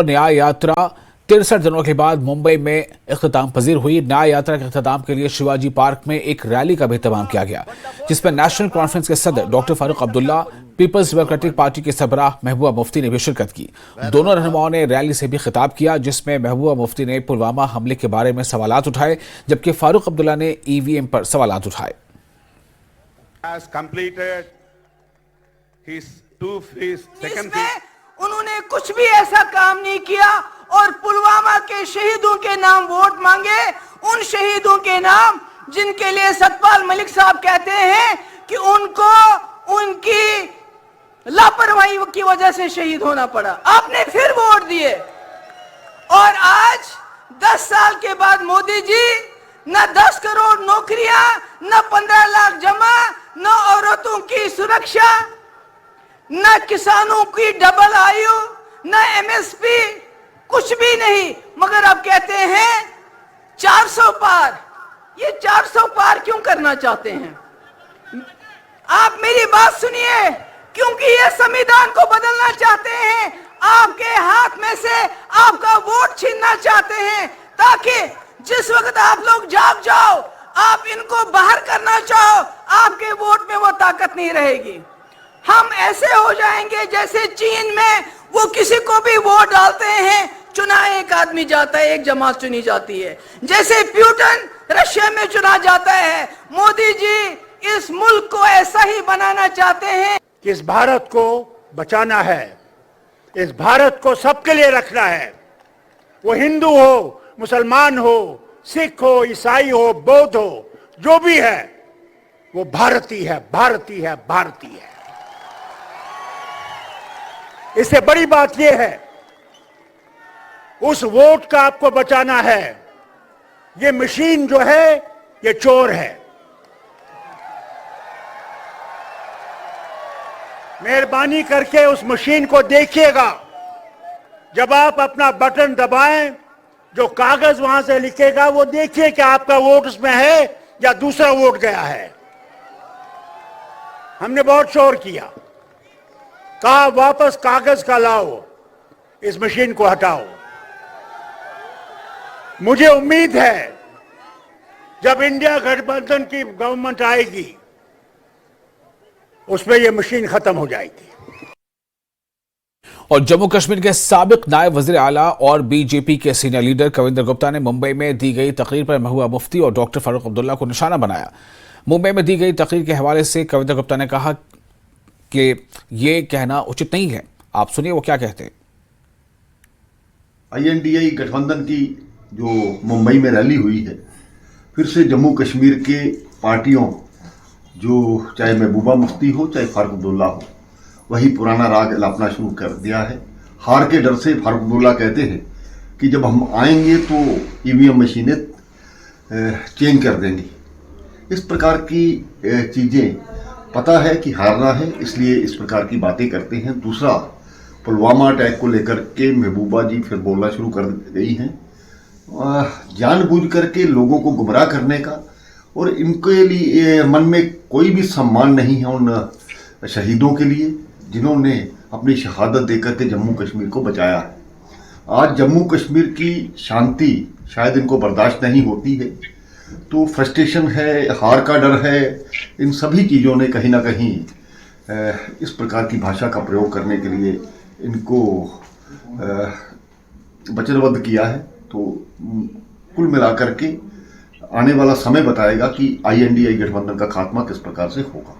न्याय यात्रा 63 दिनों के बाद मुंबई में इख्तिताम पजीर हुई। न्याय यात्रा के इख्तिताम के लिए शिवाजी पार्क में एक रैली का भी एहतमाम किया गया, जिसमें नेशनल कॉन्फ्रेंस के सदर doctor Farooq Abdullah, people's democratic party के सरबराह महबूबा मुफ्ती ने भी शिरकत की। दोनों रहनुमाओं ने रैली से भी खिताब किया, जिसमें महबूबा मुफ्ती ने पुलवामा हमले के बारे में सवालात उठाए, जबकि फारूक अब्दुल्ला ने ईवीएम पर सवालात उठाए। उन्होंने कुछ भी ऐसा काम नहीं किया और पुलवामा के शहीदों के नाम वोट मांगे, उन शहीदों के नाम जिनके लिए सतपाल मलिक साहब कहते हैं कि उनको उनकी लापरवाही की वजह से शहीद होना पड़ा। आपने फिर वोट दिए और आज 10 साल के बाद मोदी जी न 10 करोड़ नौकरियां, न 15 लाख जमा, न औरतों की सुरक्षा, न किसानों की डबल आयु, न एमएसपी, कुछ भी नहीं। मगर अब कहते हैं 400 पार। ये 400 पार क्यों करना चाहते हैं? आप मेरी बात सुनिए, क्योंकि ये संविधान को बदलना चाहते हैं, आपके हाथ में से आपका वोट छीनना चाहते हैं, ताकि जिस वक्त आप लोग जाग जाओ, आप इनको बाहर करना चाहो, आपके वोट में वो ताकत नहीं रहेगी। हम ऐसे हो जाएंगे जैसे चीन में वो किसी को भी वोट डालते हैं, चुना एक आदमी जाता है, एक जमात चुनी जाती है। जैसे प्यूटन रशिया में चुना जाता है, मोदी जी इस मुल्क को ऐसा ही बनाना चाहते हैं कि इस भारत को बचाना है, इस भारत को सबके लिए रखना है। वो हिंदू हो, मुसलमान हो, सिख हो, ईसाई हो, बौद्ध हो, जो भी है वो भारतीय है, भारतीय है, भारतीय है। इससे बड़ी बात यह है, उस वोट का आपको बचाना है। ये मशीन जो है ये चोर है। मेहरबानी करके उस मशीन को देखिएगा। जब आप अपना बटन दबाएं, जो कागज वहां से लिखेगा वो देखिए कि आपका वोट उसमें है या दूसरा वोट गया है। हमने बहुत शोर किया, कहा वापस कागज का लाओ, इस मशीन को हटाओ। मुझे उम्मीद है जब इंडिया गठबंधन की गवर्नमेंट आएगी उसमें यह मशीन खत्म हो जाएगी। और जम्मू कश्मीर के साबिक नायब वजीर आला और बीजेपी के सीनियर लीडर कविंदर गुप्ता ने मुंबई में दी गई तकरीर पर महबूबा मुफ्ती और डॉक्टर फारूक अब्दुल्ला को निशाना बनाया। मुंबई में दी गई तकरीर के हवाले से कविंदर गुप्ता ने कहा कि ये कहना उचित नहीं है। आप सुनिए वो क्या कहते हैं। INDI गठबंधन की जो मुंबई में रैली हुई है, फिर से जम्मू कश्मीर के पार्टियों, जो चाहे महबूबा मुफ्ती हो चाहे फारूक अब्दुल्ला हो, वही पुराना राग अलापना शुरू कर दिया है। हार के डर से फारूक अब्दुल्ला कहते हैं कि जब हम आएंगे तो EVM मशीनें चेंज कर देंगी। इस प्रकार की चीज़ें, पता है कि हारना है, इसलिए इस प्रकार की बातें करते हैं। दूसरा, पुलवामा अटैक को लेकर के महबूबा जी फिर बोलना शुरू कर गई हैं, जानबूझ करके लोगों को गुमराह करने का। और इनके लिए मन में कोई भी सम्मान नहीं है उन शहीदों के लिए जिन्होंने अपनी शहादत देकर के जम्मू कश्मीर को बचाया है। आज जम्मू कश्मीर की शांति शायद इनको बर्दाश्त नहीं होती है, तो फ्रस्ट्रेशन है, हार का डर है, इन सभी चीज़ों ने कहीं ना कहीं इस प्रकार की भाषा का प्रयोग करने के लिए इनको वचनबद्ध किया है। तो कुल मिलाकर के आने वाला समय बताएगा कि INDI गठबंधन का खात्मा किस प्रकार से होगा।